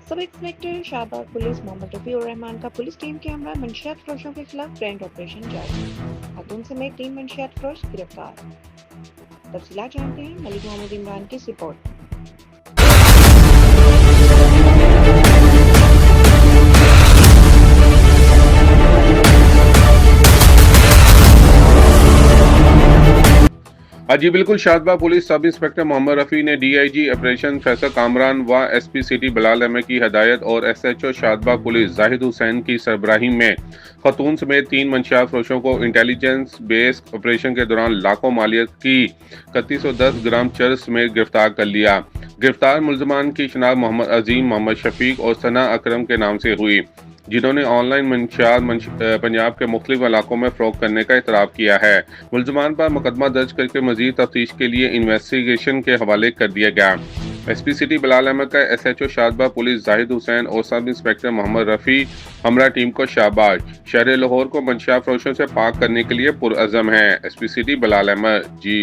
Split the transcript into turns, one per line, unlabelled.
सब inspector Shahbag police Mohammad Rafiur Rahman का police team के हमरा मंशियात फरोशों के खिलाफ ग्रैंड ऑपरेशन जारी। खातून समेत 3 मंशियात फरोश गिरफ्तार। तफसीलात जानते हैं मलिक मोहम्मद इमरान की रिपोर्ट।
जी बिल्कुल, Shahbag police sub inspector Mohammad Rafi ने डीआईजी ऑपरेशन फैसल कामरान व एसपी सिटी बिलाल अहमद की हदायत और एसएचओ शाहबाग पुलिस जाहिद हुसैन की सरबराही में खतून समेत 3 मंशियात फरोशों को इंटेलिजेंस बेस्ड ऑपरेशन के दौरान लाखों मालियत की 3110 ग्राम चरस समेत गिरफ्तार कर लिया। गिरफ्तार मुलजमान की शनाख्त मोहम्मद अजीम, मोहम्मद शफीक और सना अकरम के नाम से हुई, जिन्होंने ऑनलाइन मंशियात पंजाब के मुख्तलिफ इलाकों में फरोख्त करने का इतराफ़ किया है। मुलजमान पर मुकदमा दर्ज करके मजीद तफ्तीश के लिए इन्वेस्टिगेशन के हवाले कर दिया गया। एसपी सिटी बिलाल अहमद का एसएचओ शाहबाग पुलिस जाहिद हुसैन और सब इंस्पेक्टर मोहम्मद रफ़ी हमरा टीम को शाबाश। शहर लाहौर को मंशियात फरोशों से पाक करने के लिए पुरअज़म है। SP city Bilal Ahmed. जी।